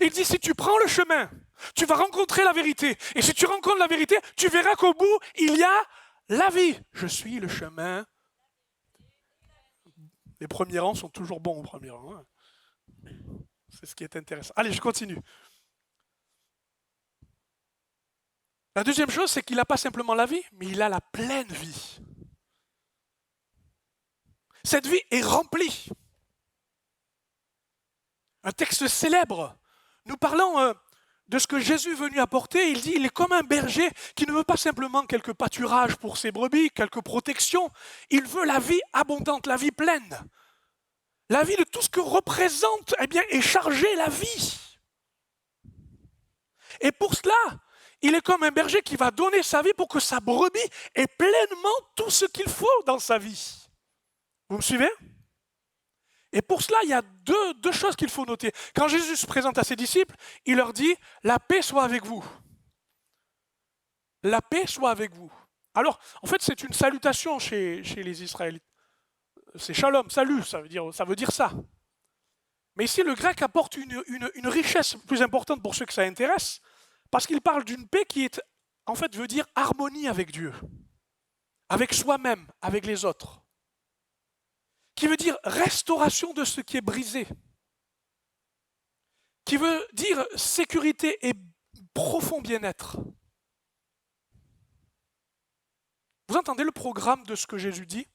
Il dit, si tu prends le chemin, tu vas rencontrer la vérité. Et si tu rencontres la vérité, tu verras qu'au bout, il y a la vie. Je suis le chemin. Les premiers rangs sont toujours bons au premier rang. Hein. C'est ce qui est intéressant. Allez, je continue. La deuxième chose, c'est qu'il n'a pas simplement la vie, mais il a la pleine vie. Cette vie est remplie. Un texte célèbre. Nous parlons de ce que Jésus est venu apporter. Il dit, il est comme un berger qui ne veut pas simplement quelques pâturages pour ses brebis, quelques protections. Il veut la vie abondante, la vie pleine. La vie de tout ce que représente, eh bien, est chargée la vie. Et pour cela, il est comme un berger qui va donner sa vie pour que sa brebis ait pleinement tout ce qu'il faut dans sa vie. Vous me suivez ? Et pour cela, il y a deux choses qu'il faut noter. Quand Jésus se présente à ses disciples, il leur dit « La paix soit avec vous ». La paix soit avec vous. Alors, en fait, c'est une salutation chez les Israélites. C'est shalom, salut, ça veut dire ça. Mais ici, le grec apporte une richesse plus importante pour ceux que ça intéresse, parce qu'il parle d'une paix qui est, en fait, veut dire harmonie avec Dieu, avec soi-même, avec les autres. Qui veut dire restauration de ce qui est brisé, qui veut dire sécurité et profond bien-être. Vous entendez le programme de ce que Jésus dit ?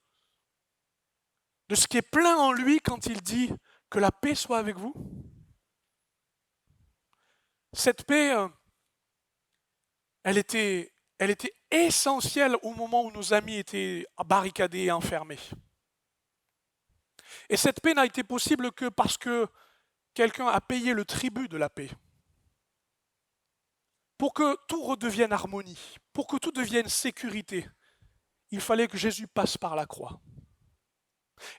De ce qui est plein en lui quand il dit que la paix soit avec vous ? Cette paix, elle était essentielle au moment où nos amis étaient barricadés et enfermés. Et cette paix n'a été possible que parce que quelqu'un a payé le tribut de la paix. Pour que tout redevienne harmonie, pour que tout devienne sécurité, il fallait que Jésus passe par la croix.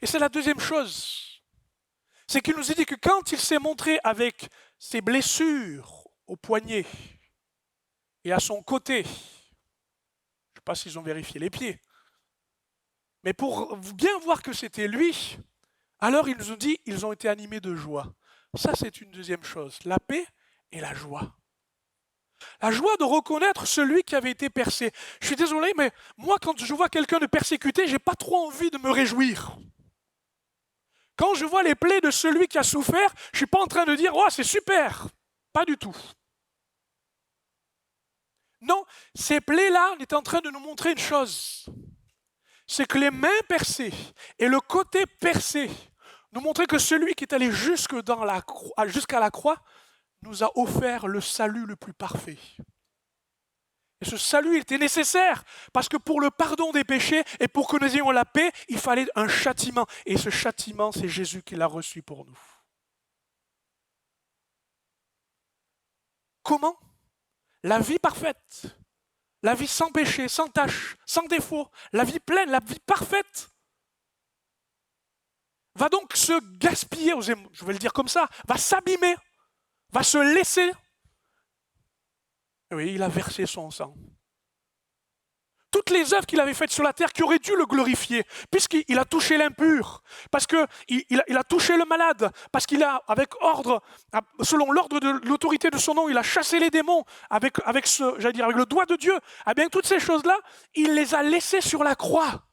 Et c'est la deuxième chose, c'est qu'il nous a dit que quand il s'est montré avec ses blessures au poignet et à son côté, je ne sais pas s'ils ont vérifié les pieds, mais pour bien voir que c'était lui, alors ils nous ont dit qu'ils ont été animés de joie. Ça, c'est une deuxième chose, la paix et la joie. La joie de reconnaître celui qui avait été percé. Je suis désolé, mais moi, quand je vois quelqu'un de persécuté, je n'ai pas trop envie de me réjouir. Quand je vois les plaies de celui qui a souffert, je ne suis pas en train de dire « Oh, c'est super !» Pas du tout. Non, ces plaies-là étaient en train de nous montrer une chose. C'est que les mains percées et le côté percé nous montraient que celui qui est allé jusqu'à la croix nous a offert le salut le plus parfait. Et ce salut, il était nécessaire, parce que pour le pardon des péchés et pour que nous ayons la paix, il fallait un châtiment. Et ce châtiment, c'est Jésus qui l'a reçu pour nous. Comment ? La vie parfaite, la vie sans péché, sans tache, sans défaut, la vie pleine, la vie parfaite, va donc se gaspiller, je vais le dire comme ça, va s'abîmer, va se laisser. Oui, il a versé son sang. Toutes les œuvres qu'il avait faites sur la terre qui auraient dû le glorifier, puisqu'il a touché l'impur, parce qu'il a touché le malade, parce qu'il a, avec ordre, selon l'ordre de l'autorité de son nom, il a chassé les démons avec le doigt de Dieu. Eh bien, toutes ces choses-là, il les a laissées sur la croix.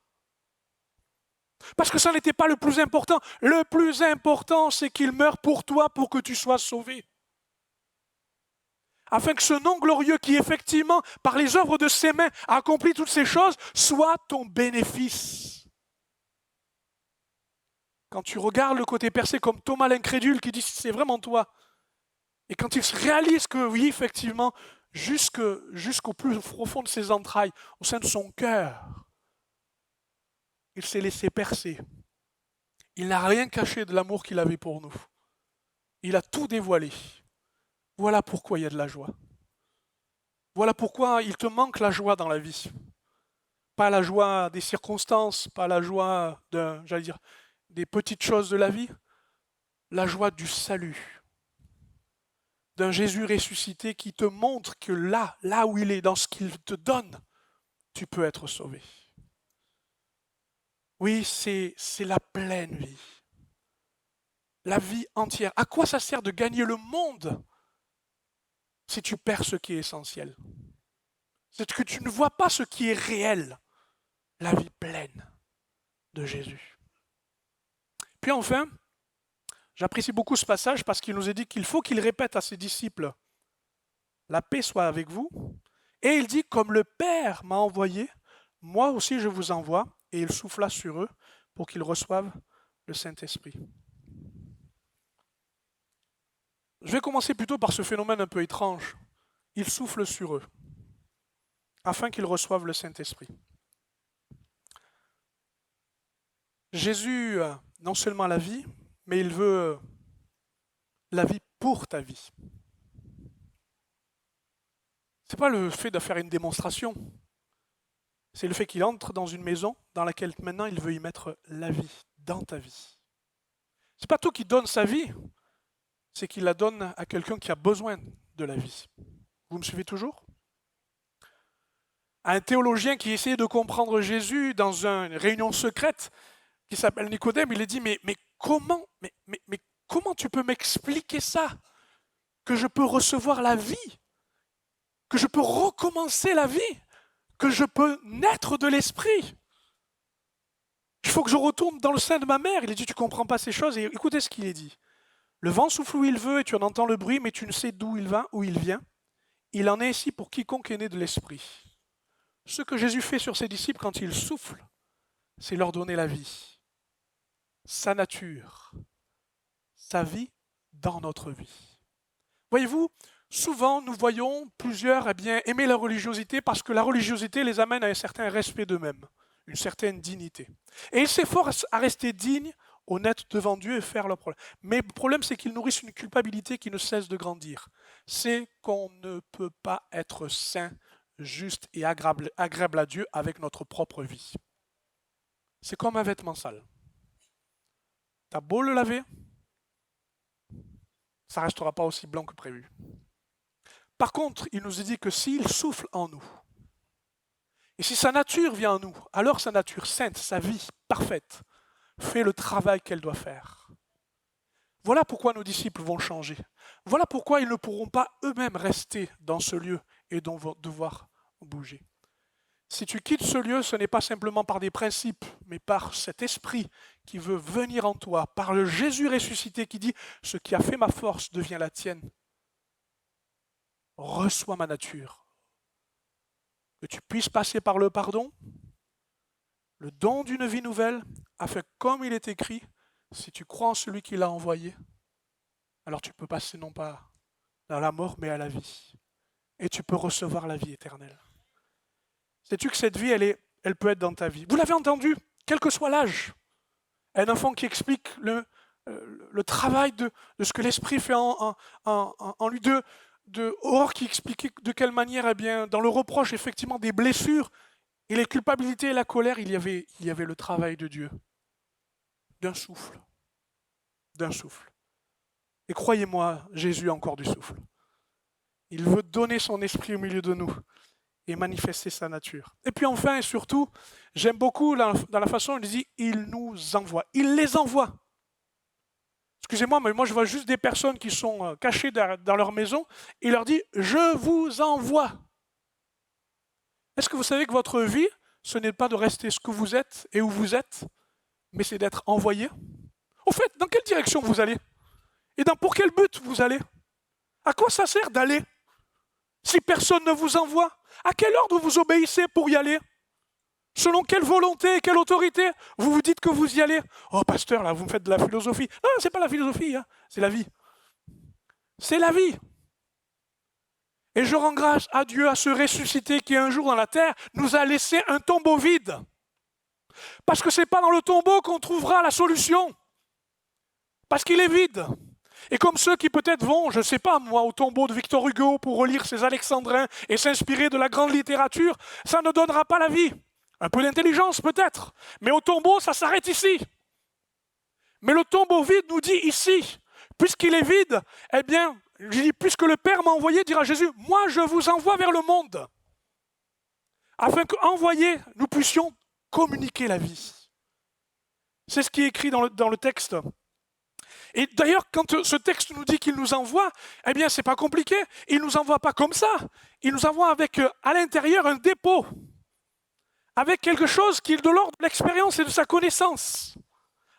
Parce que ça n'était pas le plus important. Le plus important, c'est qu'il meure pour toi, pour que tu sois sauvé. Afin que ce nom glorieux qui, effectivement, par les œuvres de ses mains, a accompli toutes ces choses, soit ton bénéfice. Quand tu regardes le côté percé comme Thomas l'incrédule qui dit c'est vraiment toi, et quand il réalise que oui, effectivement, jusqu'au plus profond de ses entrailles, au sein de son cœur, il s'est laissé percer. Il n'a rien caché de l'amour qu'il avait pour nous. Il a tout dévoilé. Voilà pourquoi il y a de la joie. Voilà pourquoi il te manque la joie dans la vie. Pas la joie des circonstances, pas la joie des petites choses de la vie, la joie du salut. D'un Jésus ressuscité qui te montre que là où il est, dans ce qu'il te donne, tu peux être sauvé. Oui, c'est la pleine vie. La vie entière. À quoi ça sert de gagner le monde si tu perds ce qui est essentiel? C'est que tu ne vois pas ce qui est réel, la vie pleine de Jésus. Puis enfin, j'apprécie beaucoup ce passage parce qu'il nous est dit qu'il faut qu'il répète à ses disciples « La paix soit avec vous ». Et il dit « Comme le Père m'a envoyé, moi aussi je vous envoie ». Et il souffla sur eux pour qu'ils reçoivent le Saint-Esprit. Je vais commencer plutôt par ce phénomène un peu étrange. Il souffle sur eux, afin qu'ils reçoivent le Saint-Esprit. Jésus, non seulement la vie, mais il veut la vie pour ta vie. Ce n'est pas le fait de faire une démonstration, c'est le fait qu'il entre dans une maison dans laquelle maintenant il veut y mettre la vie, dans ta vie. Ce n'est pas toi qui donnes sa vie, c'est qu'il la donne à quelqu'un qui a besoin de la vie. Vous me suivez toujours? Un théologien qui essayait de comprendre Jésus dans une réunion secrète, qui s'appelle Nicodème, il a dit mais comment tu peux m'expliquer ça? Que je peux recevoir la vie? Que je peux recommencer la vie? Que je peux naître de l'esprit? Il faut que je retourne dans le sein de ma mère. Il a dit, tu ne comprends pas ces choses. Et écoutez ce qu'il a dit. Le vent souffle où il veut et tu en entends le bruit, mais tu ne sais d'où il va, où il vient. Il en est ainsi pour quiconque est né de l'esprit. Ce que Jésus fait sur ses disciples quand il souffle, c'est leur donner la vie. Sa nature, sa vie dans notre vie. Voyez-vous, souvent, nous voyons plusieurs aimer la religiosité parce que la religiosité les amène à un certain respect d'eux-mêmes, une certaine dignité. Et ils s'efforcent à rester dignes, honnêtes devant Dieu et faire leur problème. Mais le problème, c'est qu'ils nourrissent une culpabilité qui ne cesse de grandir. C'est qu'on ne peut pas être saint, juste et agréable à Dieu avec notre propre vie. C'est comme un vêtement sale. T'as beau le laver, ça ne restera pas aussi blanc que prévu. Par contre, il nous est dit que s'il souffle en nous, et si sa nature vient en nous, alors sa nature sainte, sa vie parfaite, fait le travail qu'elle doit faire. Voilà pourquoi nos disciples vont changer. Voilà pourquoi ils ne pourront pas eux-mêmes rester dans ce lieu et vont devoir bouger. Si tu quittes ce lieu, ce n'est pas simplement par des principes, mais par cet esprit qui veut venir en toi, par le Jésus ressuscité qui dit « Ce qui a fait ma force devient la tienne ». Reçois ma nature. Que tu puisses passer par le pardon, le don d'une vie nouvelle, afin que, comme il est écrit, si tu crois en celui qui l'a envoyé, alors tu peux passer non pas à la mort, mais à la vie. Et tu peux recevoir la vie éternelle. Sais-tu que cette vie, elle peut être dans ta vie? Vous l'avez entendu, quel que soit l'âge. Un enfant qui explique le travail de ce que l'Esprit fait en lui, Or qui expliquait de quelle manière, eh bien, dans le reproche, effectivement, des blessures et les culpabilités et la colère, il y avait le travail de Dieu, d'un souffle, d'un souffle. Et croyez-moi, Jésus a encore du souffle. Il veut donner son esprit au milieu de nous et manifester sa nature. Et puis enfin et surtout, j'aime beaucoup dans la façon dont il dit « il nous envoie ». Il les envoie. Excusez-moi, mais moi je vois juste des personnes qui sont cachées dans leur maison et il leur dit « je vous envoie ». Est-ce que vous savez que votre vie, ce n'est pas de rester ce que vous êtes et où vous êtes, mais c'est d'être envoyé? Au fait, dans quelle direction vous allez? Et pour quel but vous allez? À quoi ça sert d'aller si personne ne vous envoie? À quel ordre vous obéissez pour y aller? Selon quelle volonté et quelle autorité vous vous dites que vous y allez? Oh pasteur, là vous me faites de la philosophie. Non, c'est pas la philosophie, hein, c'est la vie. C'est la vie. Et je rends grâce à Dieu, à ce ressuscité qui un jour dans la terre nous a laissé un tombeau vide. Parce que ce n'est pas dans le tombeau qu'on trouvera la solution. Parce qu'il est vide. Et comme ceux qui peut-être vont, je ne sais pas moi, au tombeau de Victor Hugo pour relire ses Alexandrins et s'inspirer de la grande littérature, ça ne donnera pas la vie. Un peu d'intelligence peut-être, mais au tombeau, ça s'arrête ici. Mais le tombeau vide nous dit ici, puisqu'il est vide, eh bien, je dis, puisque le Père m'a envoyé, dira Jésus, moi je vous envoie vers le monde, afin qu'envoyés, nous puissions communiquer la vie. C'est ce qui est écrit dans le texte. Et d'ailleurs, quand ce texte nous dit qu'il nous envoie, eh bien, c'est pas compliqué. Il ne nous envoie pas comme ça. Il nous envoie avec, à l'intérieur, un dépôt. Avec quelque chose qui est de l'ordre de l'expérience et de sa connaissance.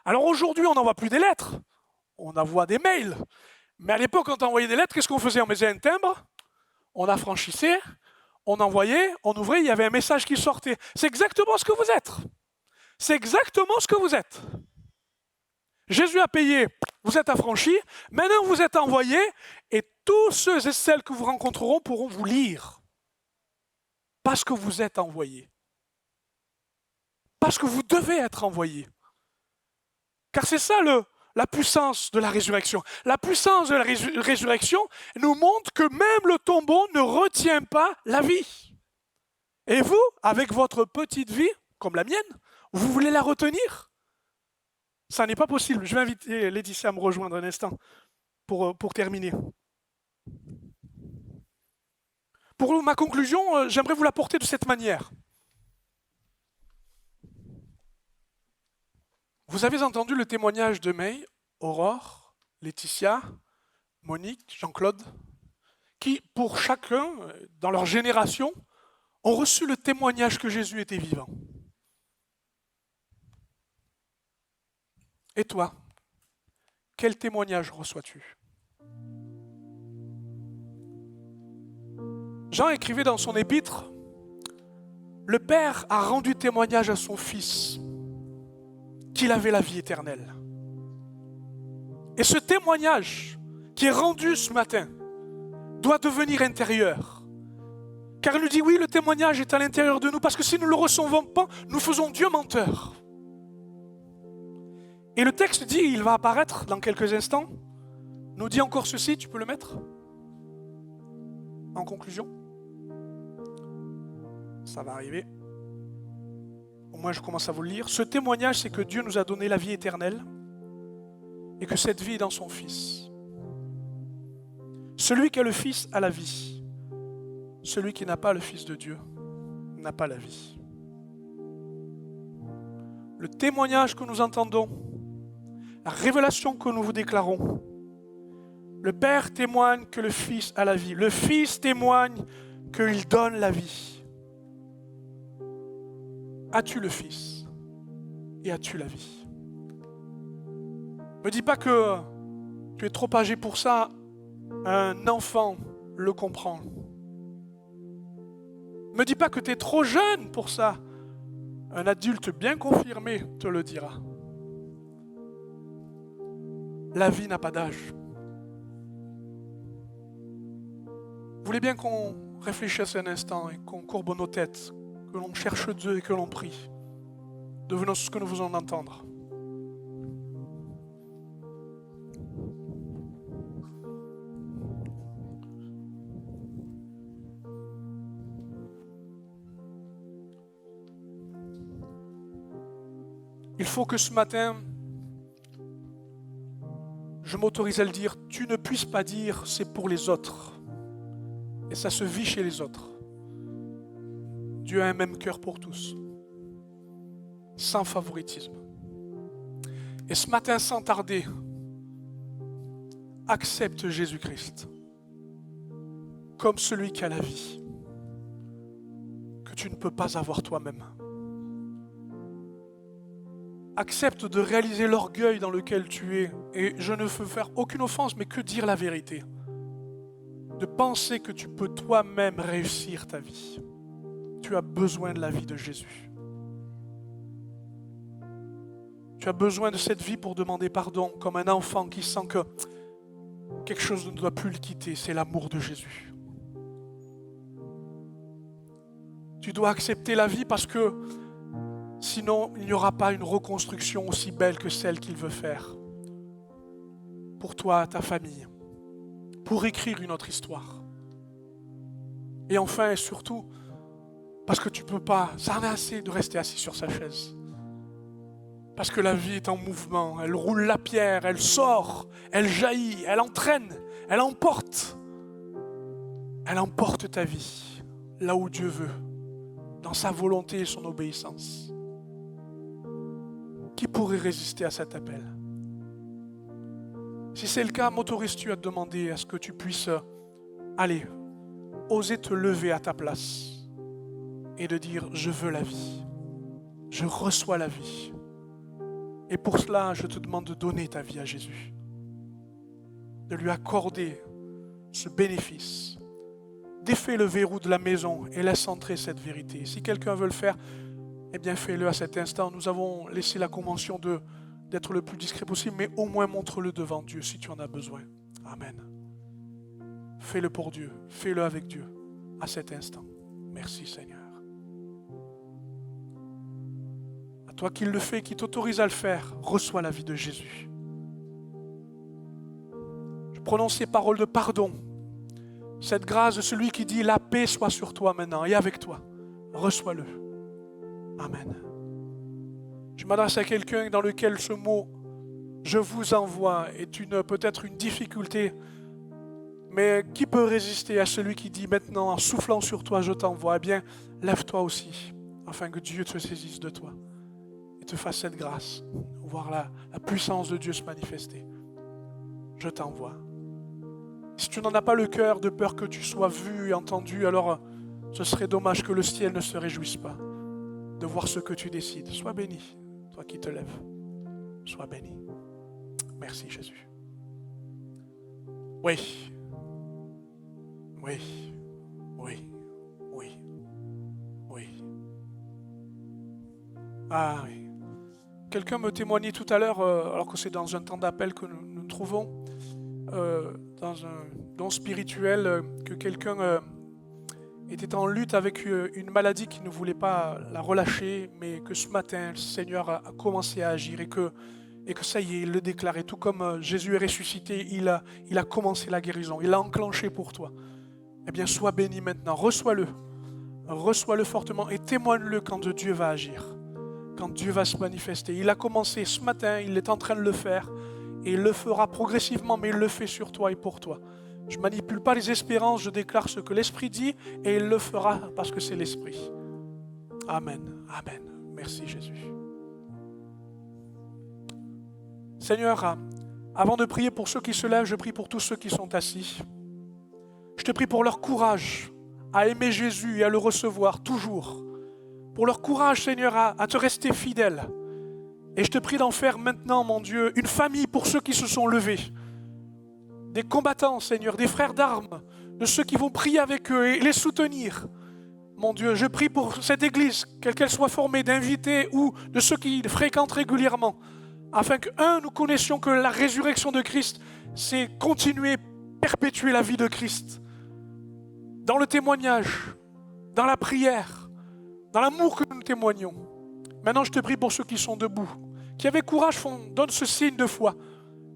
Alors aujourd'hui, on n'envoie plus des lettres. On envoie des mails. Mais à l'époque, quand on envoyait des lettres, qu'est-ce qu'on faisait? On mettait un timbre, on affranchissait, on envoyait, on ouvrait, il y avait un message qui sortait. C'est exactement ce que vous êtes. C'est exactement ce que vous êtes. Jésus a payé, vous êtes affranchis, maintenant vous êtes envoyés, et tous ceux et celles que vous rencontreront pourront vous lire. Parce que vous êtes envoyés. Parce que vous devez être envoyés. Car c'est ça la puissance de la résurrection. La puissance de la résurrection nous montre que même le tombeau ne retient pas la vie. Et vous, avec votre petite vie, comme la mienne, vous voulez la retenir? Ça n'est pas possible. Je vais inviter Laetitia à me rejoindre un instant pour terminer. Pour ma conclusion, j'aimerais vous l'apporter de cette manière. Vous avez entendu le témoignage de May, Aurore, Laetitia, Monique, Jean-Claude, qui, pour chacun, dans leur génération, ont reçu le témoignage que Jésus était vivant. Et toi, quel témoignage reçois-tu? Jean écrivait dans son épître, « Le Père a rendu témoignage à son Fils qu'il avait la vie éternelle. » Et ce témoignage qui est rendu ce matin doit devenir intérieur. Car il nous dit, oui, le témoignage est à l'intérieur de nous, parce que si nous ne le recevons pas, nous faisons Dieu menteur. Et le texte dit, il va apparaître dans quelques instants, nous dit encore ceci, tu peux le mettre en conclusion? Ça va arriver. Au moins je commence à vous le lire. Ce témoignage, c'est que Dieu nous a donné la vie éternelle et que cette vie est dans son Fils. Celui qui a le Fils a la vie. Celui qui n'a pas le Fils de Dieu n'a pas la vie. Le témoignage que nous entendons, la révélation que nous vous déclarons, le Père témoigne que le Fils a la vie. Le Fils témoigne qu'il donne la vie. As-tu le Fils et as-tu la vie? Ne me dis pas que tu es trop âgé pour ça. Un enfant le comprend. Ne me dis pas que tu es trop jeune pour ça. Un adulte bien confirmé te le dira. La vie n'a pas d'âge. Vous voulez bien qu'on réfléchisse un instant et qu'on courbe nos têtes, que l'on cherche Dieu et que l'on prie. Devenons ce que nous venons d'entendre. Il faut que ce matin, je m'autorise à le dire, tu ne puisses pas dire c'est pour les autres. Et ça se vit chez les autres. Dieu a un même cœur pour tous, sans favoritisme. Et ce matin, sans tarder, accepte Jésus-Christ comme celui qui a la vie, que tu ne peux pas avoir toi-même. Accepte de réaliser l'orgueil dans lequel tu es. Et je ne veux faire aucune offense, mais que dire la vérité. De penser que tu peux toi-même réussir ta vie. Tu as besoin de la vie de Jésus. Tu as besoin de cette vie pour demander pardon, comme un enfant qui sent que quelque chose ne doit plus le quitter, c'est l'amour de Jésus. Tu dois accepter la vie parce que sinon, il n'y aura pas une reconstruction aussi belle que celle qu'il veut faire pour toi, ta famille, pour écrire une autre histoire. Et enfin et surtout, parce que tu ne peux pas, ça en est assez de rester assis sur sa chaise. Parce que la vie est en mouvement, elle roule la pierre, elle sort, elle jaillit, elle entraîne, elle emporte. Elle emporte ta vie là où Dieu veut, dans sa volonté et son obéissance. Qui pourrait résister à cet appel? Si c'est le cas, m'autorises-tu à te demander à ce que tu puisses, oser te lever à ta place et de dire « Je veux la vie, je reçois la vie ». Et pour cela, je te demande de donner ta vie à Jésus, de lui accorder ce bénéfice. Défais le verrou de la maison et laisse entrer cette vérité. Si quelqu'un veut le faire, eh bien fais-le à cet instant. Nous avons laissé la convention d'être le plus discret possible, mais au moins montre-le devant Dieu si tu en as besoin. Amen. Fais-le pour Dieu, fais-le avec Dieu à cet instant. Merci Seigneur. À toi qui le fais, qui t'autorise à le faire, reçois la vie de Jésus. Je prononce ces paroles de pardon. Cette grâce de celui qui dit la paix soit sur toi maintenant et avec toi. Reçois-le. Amen. Je m'adresse à quelqu'un dans lequel ce mot « je vous envoie » est peut-être une difficulté, mais qui peut résister à celui qui dit maintenant en soufflant sur toi « je t'envoie » ? Eh bien, lève-toi aussi, afin que Dieu te saisisse de toi et te fasse cette grâce, voir la puissance de Dieu se manifester. Je t'envoie. Si tu n'en as pas le cœur, de peur que tu sois vu et entendu, alors ce serait dommage que le ciel ne se réjouisse pas de voir ce que tu décides. Sois béni, toi qui te lèves. Sois béni. Merci Jésus. Oui. Oui. Oui. Oui. Oui. Ah oui. Quelqu'un me témoignait tout à l'heure, alors que c'est dans un temps d'appel que nous nous trouvons, dans un don spirituel, que quelqu'un était en lutte avec une maladie qui ne voulait pas la relâcher, mais que ce matin, le Seigneur a commencé à agir et que ça y est, il le déclarait. Tout comme Jésus est ressuscité, il a commencé la guérison, il l'a enclenché pour toi. Eh bien, sois béni maintenant, reçois-le fortement et témoigne-le quand Dieu va agir, quand Dieu va se manifester. Il a commencé ce matin, il est en train de le faire et il le fera progressivement, mais il le fait sur toi et pour toi. Je ne manipule pas les espérances, je déclare ce que l'Esprit dit et il le fera parce que c'est l'Esprit. Amen. Amen. Merci Jésus. Seigneur, avant de prier pour ceux qui se lèvent, je prie pour tous ceux qui sont assis. Je te prie pour leur courage à aimer Jésus et à le recevoir toujours. Pour leur courage, Seigneur, à te rester fidèle. Et je te prie d'en faire maintenant, mon Dieu, une famille pour ceux qui se sont levés. Des combattants, Seigneur, des frères d'armes, de ceux qui vont prier avec eux et les soutenir. Mon Dieu, je prie pour cette église, quelle qu'elle soit formée d'invités ou de ceux qui fréquentent régulièrement, afin que, nous connaissions que la résurrection de Christ, c'est continuer, perpétuer la vie de Christ. Dans le témoignage, dans la prière, dans l'amour que nous témoignons. Maintenant, je te prie pour ceux qui sont debout, qui avaient courage, donne ce signe de foi.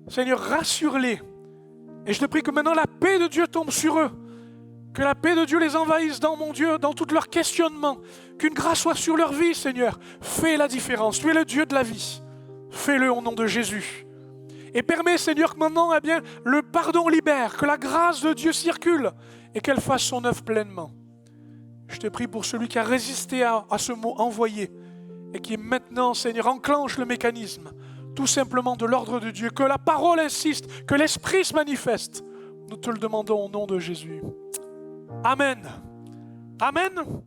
Seigneur, rassure-les. Et je te prie que maintenant la paix de Dieu tombe sur eux. Que la paix de Dieu les envahisse dans mon Dieu, dans tous leurs questionnements. Qu'une grâce soit sur leur vie, Seigneur. Fais la différence. Tu es le Dieu de la vie. Fais-le au nom de Jésus. Et permets, Seigneur, que maintenant, eh bien, le pardon libère, que la grâce de Dieu circule et qu'elle fasse son œuvre pleinement. Je te prie pour celui qui a résisté à ce mot envoyé et qui maintenant, Seigneur, enclenche le mécanisme, tout simplement de l'ordre de Dieu, que la parole insiste, que l'Esprit se manifeste. Nous te le demandons au nom de Jésus. Amen. Amen.